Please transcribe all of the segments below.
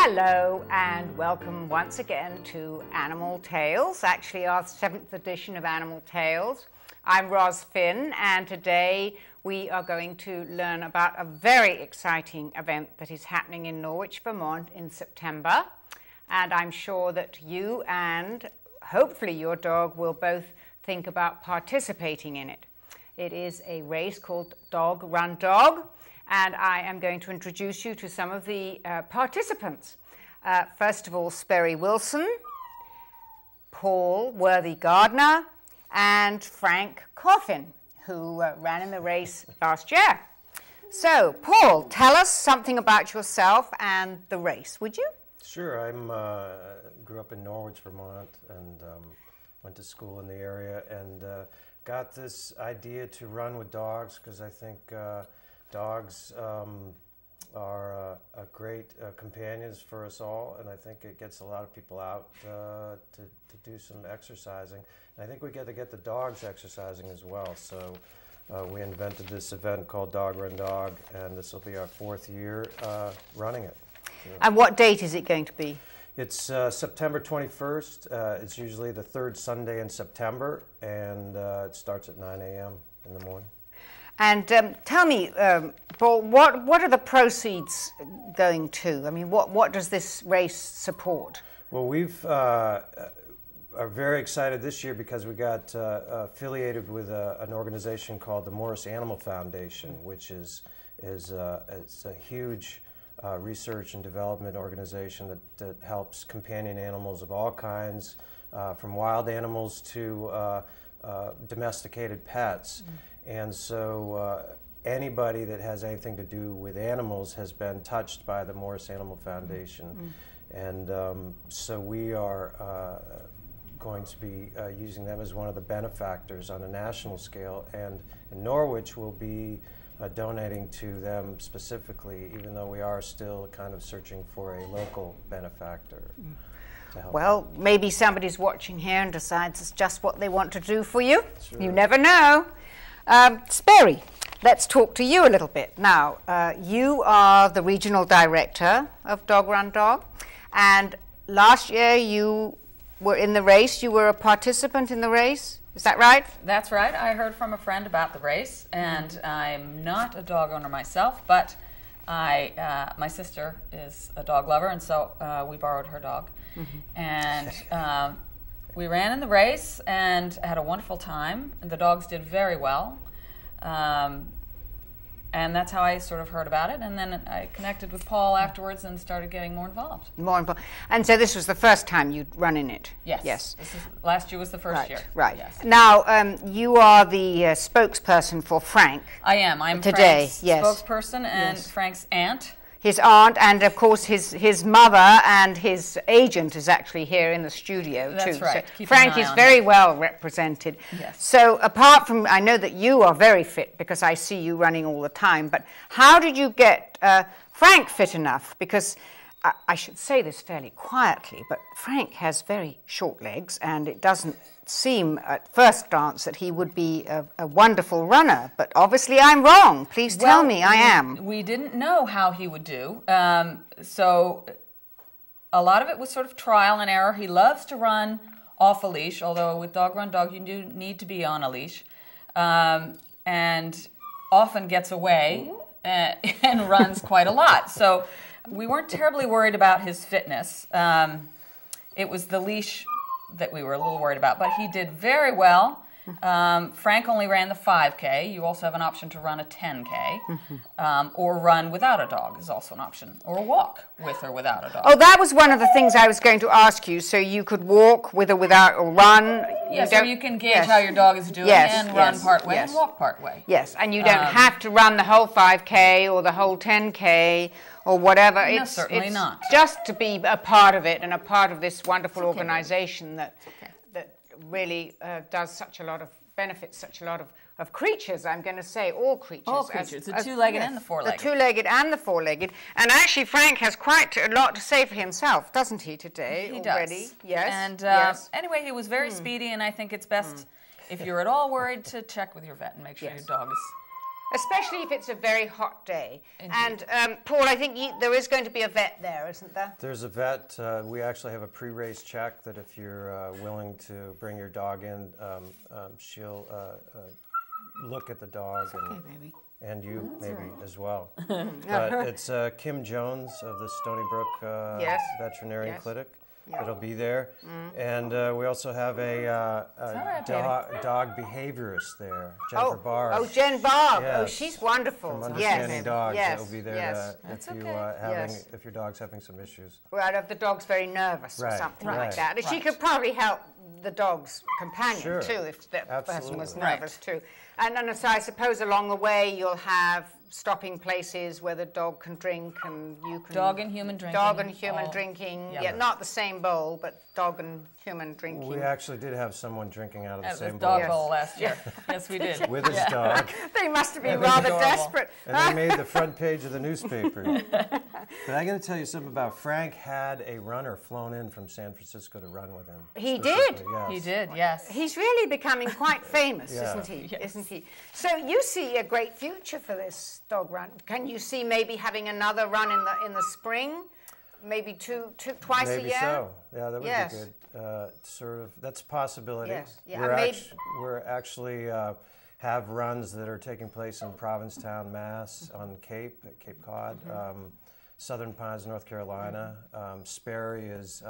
Hello and welcome once again to Animal Tales, actually our 7th edition of Animal Tales. I'm Ros Finn, and today we are going to learn about a very exciting event that is happening in Norwich, Vermont in September. And I'm sure that you and hopefully your dog will both think about participating in it. It is a race called Dog Run Dog, and I am going to introduce you to some of the participants. First of all, Sperry Wilson, Paul Worthy-Gardner, and Frank Coffin, who ran in the race last year. So, Paul, tell us something about yourself and the race, would you? Sure. Grew up in Norwich, Vermont, and went to school in the area, and got this idea to run with dogs because I think dogs are great companions for us all, and I think it gets a lot of people out to do some exercising. And I think we get to get the dogs exercising as well. So we invented this event called Dog Run Dog, and this will be our 4th year running it. And what date is it going to be? It's September 21st. It's usually the 3rd Sunday in September, and it starts at 9 a.m. in the morning. And tell me, Paul, what are the proceeds going to? I mean, what does this race support? Well, we've are very excited this year because we got affiliated with an organization called the Morris Animal Foundation, which is it's a huge research and development organization that helps companion animals of all kinds, from wild animals to domesticated pets. And so anybody that has anything to do with animals has been touched by the Morris Animal Foundation. And so we are going to be using them as one of the benefactors on a national scale. And in Norwich, we'll be donating to them specifically, even though we are still kind of searching for a local benefactor to help. Well, maybe somebody's watching here and decides it's just what they want to do for you. Sure. You never know. Sperry, let's talk to you a little bit. Now, you are the regional director of Dog Run Dog, and last year you were in the race. You were a participant in the race. Is that right? That's right. I heard from a friend about the race, and I'm not a dog owner myself, but my sister is a dog lover, and so we borrowed her dog. And we ran in the race and had a wonderful time, and the dogs did very well. And that's how I sort of heard about it, and then I connected with Paul afterwards and started getting more involved. And so this was the first time you'd run in it? Yes. Yes. Last year was the first year. Right. Yes. Now, you are the spokesperson for Frank. I am. I'm today. Frank's Yes. spokesperson and Yes. Frank's aunt. His aunt, and of course his mother and his agent is actually here in the studio too. That's right. So Frank is very well represented. Yes. So apart from, I know that you are very fit because I see you running all the time, but how did you get Frank fit enough? Because I should say this fairly quietly, but Frank has very short legs, and it doesn't seem at first glance that he would be a wonderful runner, but obviously I'm wrong. Please tell me I am. We didn't know how he would do, so a lot of it was sort of trial and error. He loves to run off a leash, although with Dog Run Dog you do need to be on a leash, and often gets away and runs quite a lot. So we weren't terribly worried about his fitness. It was the leash that we were a little worried about, but he did very well. Frank only ran the 5K. You also have an option to run a 10K, or run without a dog is also an option, or walk with or without a dog. Oh, that was one of the things I was going to ask you. So you could walk with or without, or run. Yes, so you can gauge how your dog is doing and run part way and walk part way. Yes, and you don't have to run the whole 5K or the whole 10K or whatever. No, certainly not. Just to be a part of it and a part of this wonderful organization that really does such a lot of benefits, such a lot of creatures, I'm going to say, all creatures. All creatures, the two-legged and the four-legged. The two-legged and the four-legged. And actually, Frank has quite a lot to say for himself, doesn't he, today already? Does. Yes. And anyway, he was very speedy, and I think it's best, if you're at all worried, to check with your vet and make sure your dog is especially if it's a very hot day. Indeed. And Paul, I think there is going to be a vet there, isn't there? There's a vet. We actually have a pre-race check that if you're willing to bring your dog in, she'll look at the dog and you maybe as well. But it's Kim Jones of the Stony Brook Veterinarian Clinic. That'll be there. And we also have a dog behaviorist there, Jennifer Barr. Oh, Jen Barr. Yes. Oh, she's wonderful. From Understanding Dogs. Yes. That'll be there if your dog's having some issues. Right, if the dog's very nervous or something like that. She could probably help the dog's companion too, if that person was nervous too. And then, so I suppose along the way you'll have stopping places where the dog can drink and you can... Dog and human drinking. Dog and human drinking. Yeah, not the same bowl, but dog and human drinking. We actually did have someone drinking out of the same bowl. Dog bowl last year. Yes, we did. With his dog. They must have been rather desperate. And they made the front page of the newspaper. But I got to tell you something about Frank had a runner flown in from San Francisco to run with him. He did? Yes. He did, yes. He's really becoming quite famous, isn't he? Yes. Isn't he? So you see a great future for this dog run. Can you see maybe having another run in the spring? Maybe twice a year? Maybe so. Yeah, that would be good. That's a possibility. Yes. Yeah. We're actually have runs that are taking place in Provincetown, Mass, on Cape Cod, Southern Pines, North Carolina. Sperry is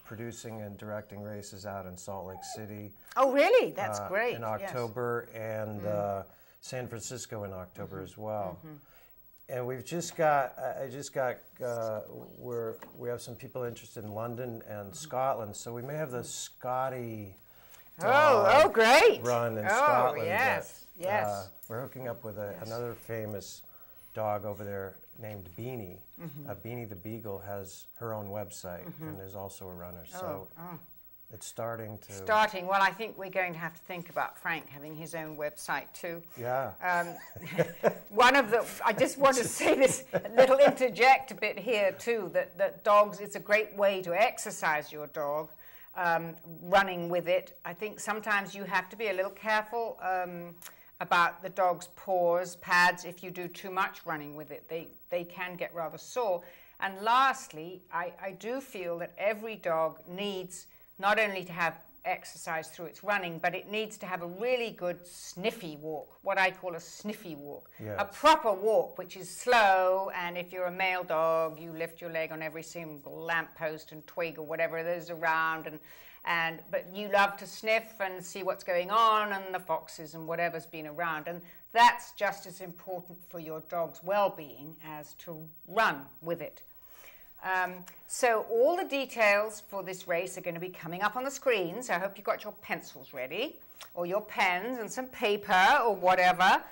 producing and directing races out in Salt Lake City. Oh, really? That's great. In October, and San Francisco in October as well. And we have some people interested in London and Scotland, so we may have the Scotty great run in Scotland. Yes. We're hooking up with another famous dog over there named Beanie. Beanie the Beagle has her own website and is also a runner. So it's starting. Well, I think we're going to have to think about Frank having his own website too. Yeah. I just want to say this little interject a bit here too, that dogs, it's a great way to exercise your dog, running with it. I think sometimes you have to be a little careful about the dog's paws, pads. If you do too much running with it, they can get rather sore. And lastly, I do feel that every dog needs not only to have exercise through its running, but it needs to have a really good sniffy walk, what I call a sniffy walk. Yes. A proper walk, which is slow, and if you're a male dog, you lift your leg on every single lamppost and twig or whatever is around, but you love to sniff and see what's going on and the foxes and whatever's been around, and that's just as important for your dog's well-being as to run with it. So all the details for this race are going to be coming up on the screen, so I hope you've got your pencils ready, or your pens and some paper or whatever.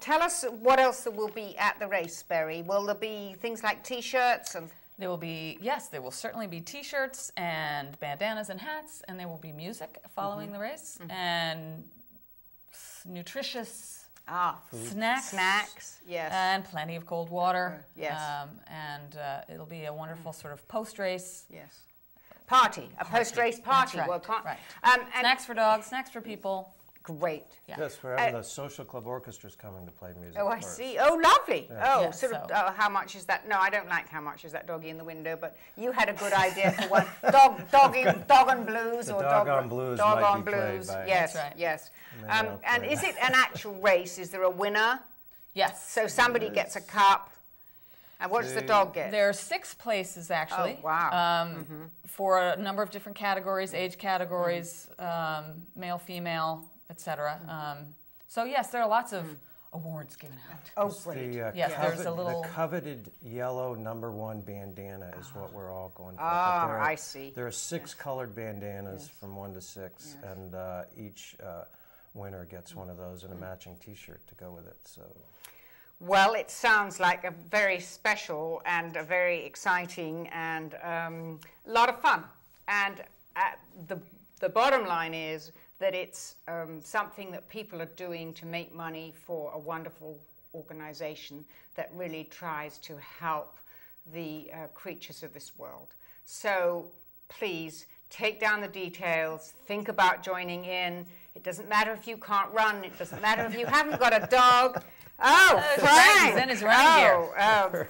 Tell us what else there will be at the race, Berry. Will there be things like T-shirts? There will be, yes, there will certainly be T-shirts and bandanas and hats, and there will be music following the race, and nutritious snacks, yes, and plenty of cold water, yes, and it'll be a wonderful sort of post-race post-race party. That's right. Well, and snacks for dogs, snacks for people. Great. Yeah. Yes, we're having the social club orchestras coming to play music. Oh, I see. Oh, lovely. Yeah. Oh, how much is that? No, I don't like how much is that doggy in the window, but you had a good idea for one. Dog on Blues the or Dog on Blues. Dog might on be Blues. By Yes, right. yes. And is it an actual race? Is there a winner? Yes. So somebody gets a cup. And what does the dog get? There are 6 places, actually. Oh, wow. For a number of different categories, age categories, male, female, etc. So yes, there are lots of awards given out. Oh, great. There's a little... The coveted yellow #1 bandana is what we're all going for. I see. There are 6 colored bandanas from 1 to 6, and each winner gets one of those and a matching T-shirt to go with it. So. Well, it sounds like a very special and a very exciting and a lot of fun. And the bottom line is that it's something that people are doing to make money for a wonderful organization that really tries to help the creatures of this world. So please take down the details, think about joining in. It doesn't matter if you can't run, it doesn't matter if you haven't got a dog. Oh, Frank! Frank is running here.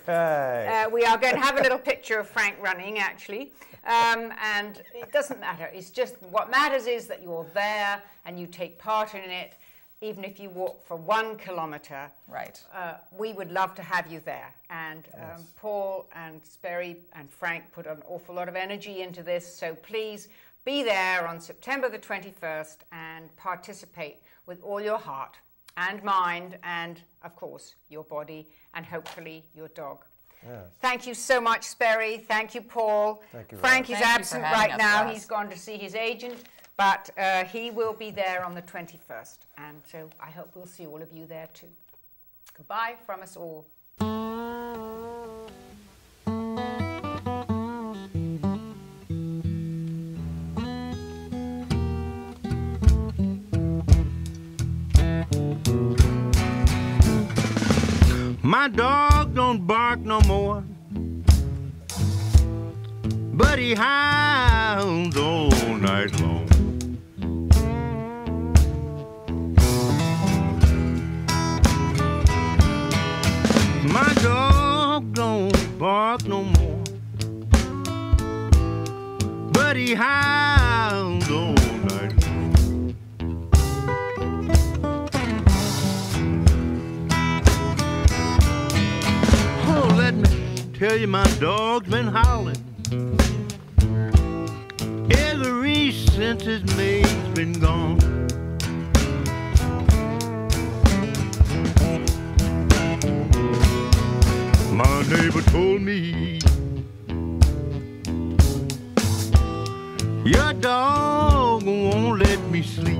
Right. We are going to have a little picture of Frank running, actually. And it doesn't matter. It's just what matters is that you're there and you take part in it, even if you walk for 1 kilometer. Right. We would love to have you there. And Paul and Sperry and Frank put an awful lot of energy into this. So please be there on September the 21st and participate with all your heart and mind and, of course, your body and hopefully your dog. Yes. Thank you so much, Sperry. Thank you, Paul. Thank you, Frank Roz. is Thank you absent for having right us, now. Roz. He's gone to see his agent, but he will be there on the 21st. And so I hope we'll see all of you there too. Goodbye from us all. My dog don't bark no more, but he howls all night long. My dog don't bark no more, but he howls all night long. Oh, let me tell you, my dog's been howling ever since his mate's been gone. My neighbor told me your dog won't let me sleep.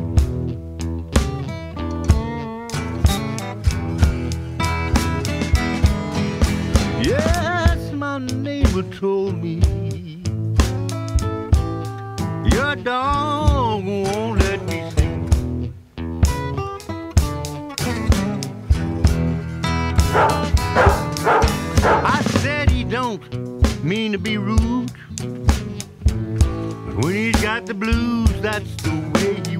Yes, my neighbor told me your dog won't let me sleep. I said he don't mean to be rude, but when he's got the blues, that's the way he